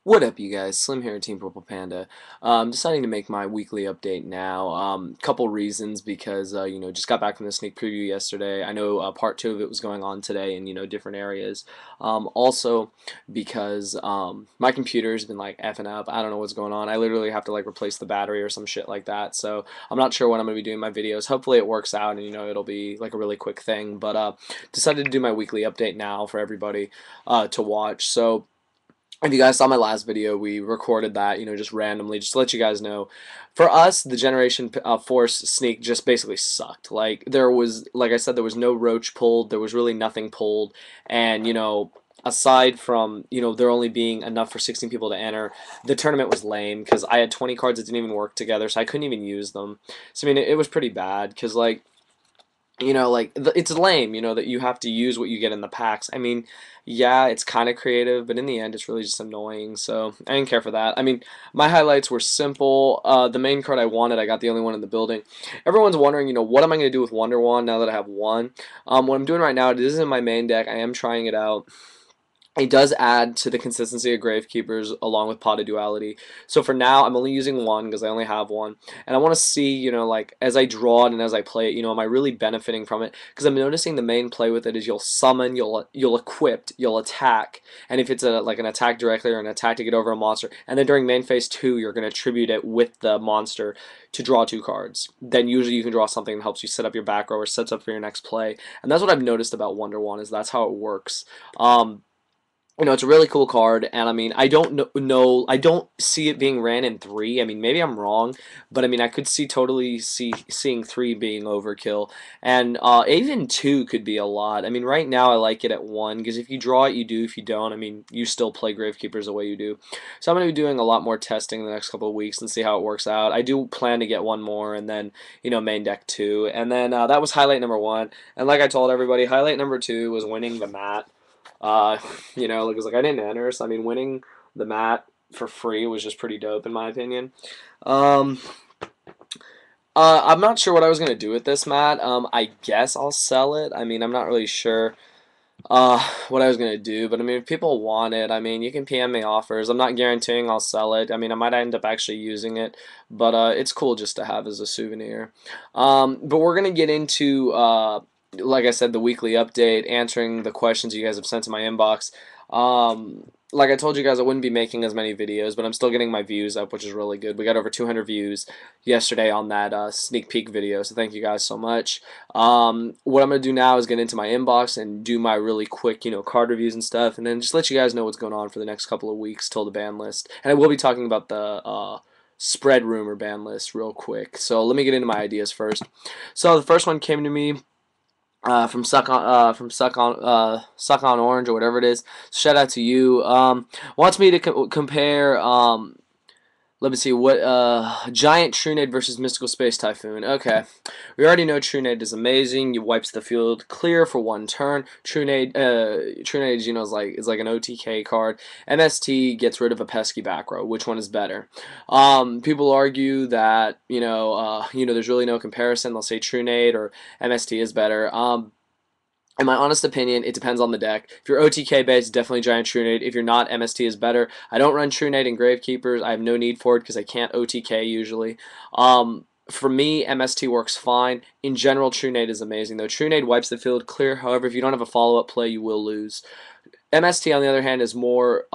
What up, you guys? Slim here at Team Purple Panda. Deciding to make my weekly update now. Couple reasons because just got back from the sneak preview yesterday. I know part two of it was going on today in different areas. Also because my computer's been like effing up. I don't know what's going on. I literally have to like replace the battery or some shit like that. So I'm not sure when I'm gonna be doing my videos. Hopefully it works out and it'll be like a really quick thing. But decided to do my weekly update now for everybody to watch. So. If you guys saw my last video, we recorded that, just randomly, just to let you guys know. For us, the Generation Force sneak just basically sucked. Like, like I said, there was no roach pulled, there was really nothing pulled, and, aside from, there only being enough for 16 people to enter, the tournament was lame, because I had 20 cards that didn't even work together, so I couldn't even use them. So, I mean, it was pretty bad, because, like, it's lame, that you have to use what you get in the packs. I mean, yeah, it's kind of creative, but in the end, it's really just annoying, so I didn't care for that. I mean, my highlights were simple. The main card I wanted, I got the only one in the building. Everyone's wondering, what am I going to do with Wonder Wand now that I have one? What I'm doing right now, this is in my main deck. I am trying it out. It does add to the consistency of Gravekeepers along with Pot of Duality. So for now, I'm only using one because I only have one. And I want to see, like, as I draw it and as I play it, am I really benefiting from it? Because I'm noticing the main play with it is you'll summon, you'll equip, you'll attack. And if it's like an attack directly or an attack to get over a monster, and then during main phase 2, you're going to tribute it with the monster to draw 2 cards. Then usually you can draw something that helps you set up your back row or sets up for your next play. And that's what I've noticed about Wonder Wand is that's how it works. It's a really cool card, and I mean, I don't know, I don't see it being ran in 3. I mean, maybe I'm wrong, but I mean, I could seeing 3 being overkill, and even 2 could be a lot. I mean, right now I like it at 1 because if you draw it, you do. If you don't, I mean, you still play Gravekeepers the way you do. So I'm going to be doing a lot more testing in the next couple of weeks and see how it works out. I do plan to get one more, and then main deck 2, and then that was highlight number 1. And like I told everybody, highlight number 2 was winning the mat. Because like I didn't enter, so I mean, winning the mat for free was just pretty dope in my opinion. I'm not sure what I was gonna do with this mat. I guess I'll sell it. I mean, I'm not really sure what I was gonna do, but I mean, if people want it, I mean, you can PM me offers. I'm not guaranteeing I'll sell it. I mean, I might end up actually using it, but it's cool just to have as a souvenir. But we're gonna get into like I said, the weekly update, answering the questions you guys have sent to my inbox. Like I told you guys, I wouldn't be making as many videos, but I'm still getting my views up, which is really good. We got over 200 views yesterday on that sneak peek video, so thank you guys so much. What I'm going to do now is get into my inbox and do my really quick, card reviews and stuff, and then just let you guys know what's going on for the next couple of weeks till the ban list. And I will be talking about the spread rumor ban list real quick. So let me get into my ideas first. So the first one came to me from Suck on Orange or whatever it is. Shout out to you. Wants me to compare. Let me see what Giant Trunade versus Mystical Space Typhoon. Okay, we already know Trunade is amazing. He wipes the field clear for 1 turn. Trunade, is like an OTK card. MST gets rid of a pesky back row. Which one is better? People argue that there's really no comparison. They'll say Trunade or MST is better. In my honest opinion, it depends on the deck. If you're OTK based, definitely Giant Trunade. If you're not, MST is better. I don't run Trunade in Gravekeepers. I have no need for it because I can't OTK usually. For me, MST works fine. In general, Trunade is amazing, though. Trunade wipes the field clear. However, if you don't have a follow-up play, you will lose. MST, on the other hand, is more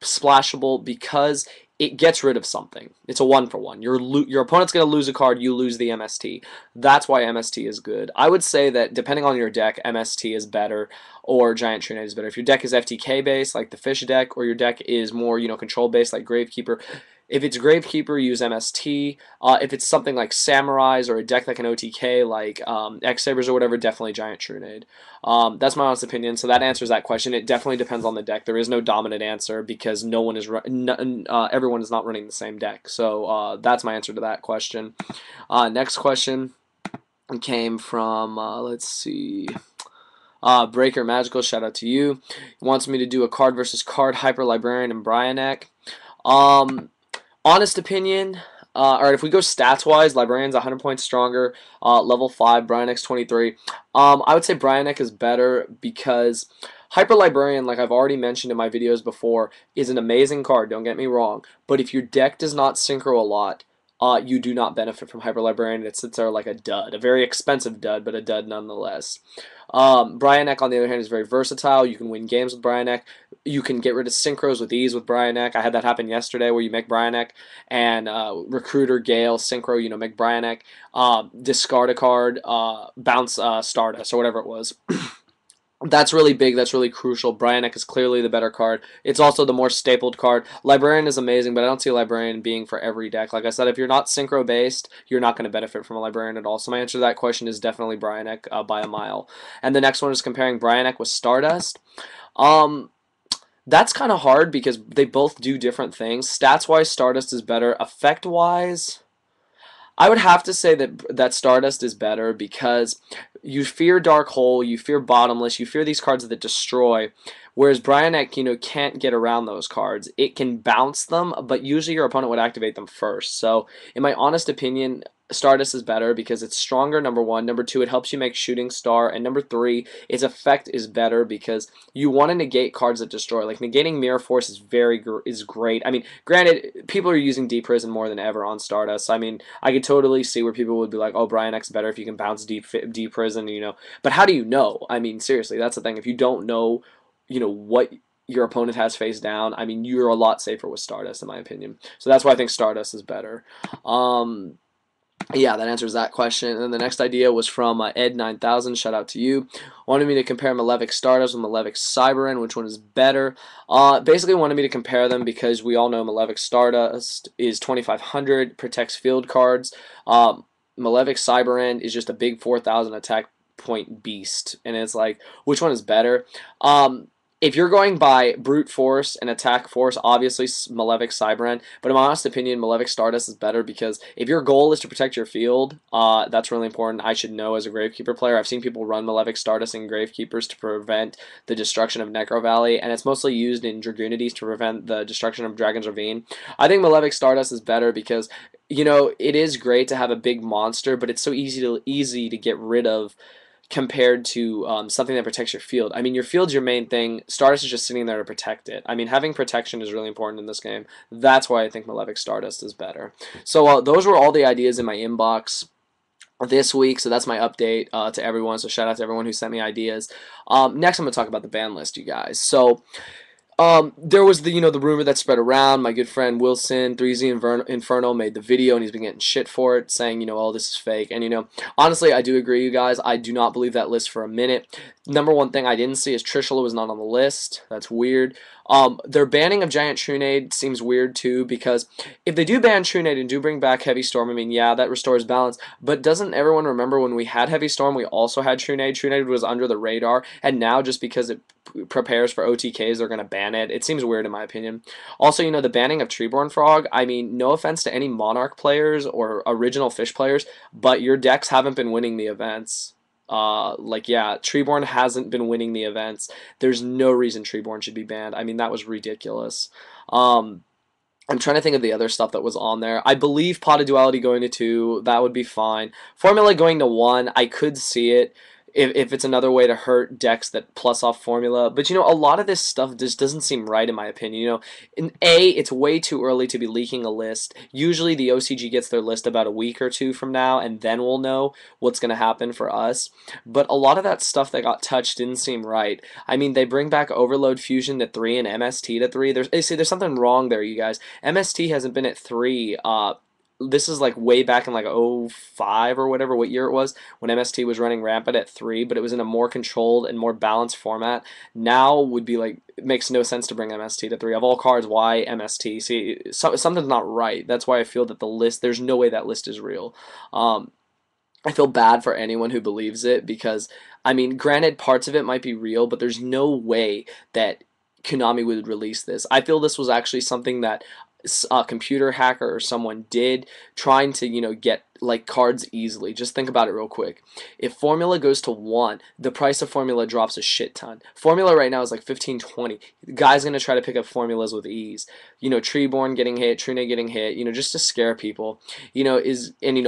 splashable because it gets rid of something. It's a 1-for-1. Your opponent's going to lose a card, you lose the MST. That's why MST is good. I would say that depending on your deck, MST is better or Giant Trunade is better. If your deck is FTK based, like the Fish deck, or your deck is more, control based, like Gravekeeper, if it's Gravekeeper, use MST. If it's something like Samurais or a deck like an OTK, like X-Sabers or whatever, definitely Giant Trunade. That's my honest opinion, so that answers that question. It definitely depends on the deck. There is no dominant answer because everyone is not running the same deck. So that's my answer to that question. Next question came from, let's see... Breaker Magical, shout out to you. He wants me to do a card versus card Hyper Librarian and Brionek. Honest opinion, alright, if we go stats-wise, Librarian's 100 points stronger, level 5, Brionek's 23. I would say Brionek is better because Hyper Librarian, like I've already mentioned in my videos before, is an amazing card, don't get me wrong, but if your deck does not synchro a lot, you do not benefit from Hyper Librarian. It sits there like a dud, a very expensive dud, but a dud nonetheless. Bryanek, on the other hand, is very versatile. You can win games with Bryanek. You can get rid of synchros with ease with Bryanek. I had that happen yesterday where you make Bryanek and Recruiter, Gale, Synchro, make Bryanek, discard a card, bounce Stardust, or whatever it was. That's really big. That's really crucial. Bryanek is clearly the better card. It's also the more stapled card. Librarian is amazing, but I don't see Librarian being for every deck. Like I said, if you're not synchro based, you're not going to benefit from a Librarian at all. So my answer to that question is definitely Bryanek by a mile. And the next one is comparing Bryanek with Stardust. That's kind of hard because they both do different things. Stats-wise, Stardust is better. Effect-wise, I would have to say that Stardust is better because you fear Dark Hole, you fear Bottomless, you fear these cards that destroy, whereas Bryanek, can't get around those cards. It can bounce them, but usually your opponent would activate them first. So, in my honest opinion, Stardust is better because it's stronger, number one. Number two, it helps you make Shooting Star. And number three, its effect is better because you want to negate cards that destroy. Like, negating Mirror Force is great. I mean, granted, people are using Deep Prison more than ever on Stardust. I mean, I could totally see where people would be like, oh, Bryanek's better if you can bounce Deep Prison, But how do you know? I mean, seriously, that's the thing. If you don't know, what your opponent has face down, I mean, you're a lot safer with Stardust, in my opinion. So that's why I think Stardust is better. Yeah, that answers that question. And then the next idea was from Ed9000. Shout out to you. Wanted me to compare Malefic Stardust with Malefic Cyberend. Which one is better? Basically wanted me to compare them because we all know Malefic Stardust is 2500, protects field cards. Malefic Cyberend is just a big 4000 attack point beast. And it's like, which one is better? If you're going by brute force and attack force, obviously Malefic Cyberend, but in my honest opinion, Malefic Stardust is better because if your goal is to protect your field, that's really important. I should know as a Gravekeeper player. I've seen people run Malefic Stardust in Gravekeepers to prevent the destruction of Necro Valley, and it's mostly used in Dragoonities to prevent the destruction of Dragon's Ravine. I think Malefic Stardust is better because, it is great to have a big monster, but it's so easy to get rid of compared to something that protects your field. I mean, your field's your main thing. Stardust is just sitting there to protect it. I mean, having protection is really important in this game. That's why I think Malefic Stardust is better. So those were all the ideas in my inbox this week, so that's my update to everyone. So shout out to everyone who sent me ideas. Next, I'm going to talk about the ban list, you guys. So there was the rumor that spread around. My good friend Wilson 3Z Inferno made the video and he's been getting shit for it, saying oh, this is fake. And honestly, I do agree, you guys. I do not believe that list for a minute. Number one thing I didn't see is Trishula was not on the list. That's weird. Their banning of Giant Trunade seems weird too, because if they do ban Trunade and do bring back Heavy Storm, I mean, yeah, that restores balance, but doesn't everyone remember when we had Heavy Storm, we also had Trunade? Trunade was under the radar, and now just because it prepares for OTKs, they're going to ban it. It seems weird in my opinion. Also, the banning of Treeborn Frog, I mean, no offense to any Monarch players or original Fish players, but your decks haven't been winning the events. Yeah, Treeborn hasn't been winning the events. There's no reason Treeborn should be banned. I mean, that was ridiculous. I'm trying to think of the other stuff that was on there. I believe Pot of Duality going to 2, that would be fine. Formula going to 1, I could see it if it's another way to hurt decks that plus off Formula. But, a lot of this stuff just doesn't seem right in my opinion. It's way too early to be leaking a list. Usually the OCG gets their list about a week or two from now, and then we'll know what's going to happen for us. But a lot of that stuff that got touched didn't seem right. I mean, they bring back Overload Fusion to 3 and MST to 3. There's something wrong there, you guys. MST hasn't been at 3 this is like way back in like 05 or whatever, what year it was, when MST was running rampant at 3, but it was in a more controlled and more balanced format. Now would be like, it makes no sense to bring MST to 3. Of all cards, why MST? See, something's not right. That's why I feel that the list, there's no way that list is real. I feel bad for anyone who believes it because, I mean, granted, parts of it might be real, but there's no way that Konami would release this. I feel this was actually something that a computer hacker or someone did, trying to get like cards easily. Just think about it real quick. If Formula goes to 1, the price of Formula drops a shit ton. Formula right now is like 15, 20. The guy's going to try to pick up Formulas with ease. You know, Treeborn getting hit, Trina getting hit, you know, just to scare people. You know,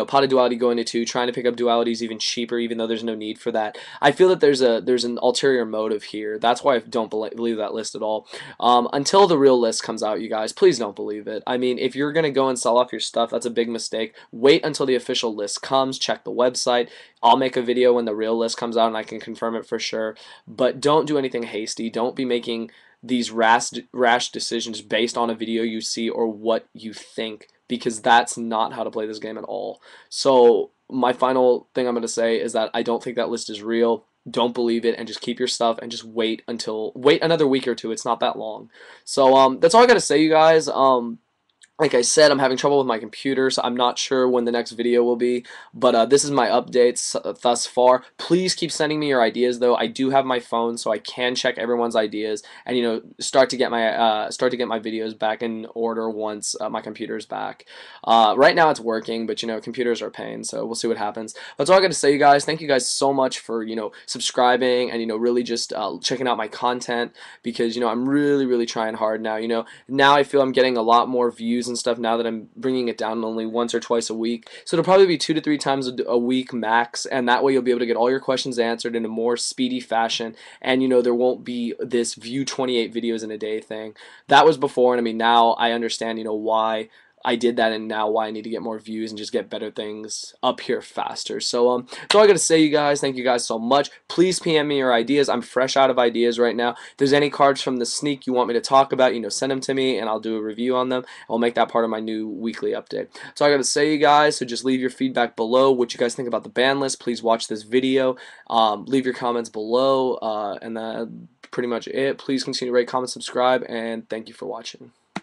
Pot of Duality going to 2, trying to pick up dualities even cheaper, even though there's no need for that. I feel that there's an ulterior motive here. That's why I don't believe that list at all. Until the real list comes out, you guys, please don't believe it. I mean, if you're going to go and sell off your stuff, that's a big mistake. Wait until the official list comes. Check the website. I'll make a video when the real list comes out and I can confirm it for sure. But don't do anything hasty. Don't be making these rash decisions based on a video you see or what you think, because that's not how to play this game at all. So my final thing I'm going to say is that I don't think that list is real. Don't believe it, and just keep your stuff and just wait another week or two. It's not that long. So that's all I got to say, you guys. Like I said, I'm having trouble with my computer, so I'm not sure when the next video will be, but this is my updates thus far. Please keep sending me your ideas, though. I do have my phone, so I can check everyone's ideas and, you know, start to get my videos back in order once my computer's back. Right now it's working, but, you know, computers are a pain, so we'll see what happens. That's all I got to say, you guys. Thank you guys so much for, you know, subscribing and, you know, really just checking out my content, because, you know, I'm really trying hard now. You know, now I feel I'm getting a lot more views and stuff now that I'm bringing it down only once or twice a week. So it'll probably be 2 to 3 times a week max, and that way you'll be able to get all your questions answered in a more speedy fashion, and, you know, there won't be this view 28 videos in a day thing. That was before, and I mean, now I understand, you know, why I did that, and now why I need to get more views and just get better things up here faster. So that's all I gotta say, you guys. Thank you guys so much. Please PM me your ideas. I'm fresh out of ideas right now. If there's any cards from the sneak you want me to talk about, you know, send them to me and I'll do a review on them. I'll make that part of my new weekly update. So I gotta say, you guys, so just leave your feedback below, what you guys think about the ban list. Please watch this video. Leave your comments below, and that's pretty much it. Please continue to rate, comment, subscribe, and thank you for watching.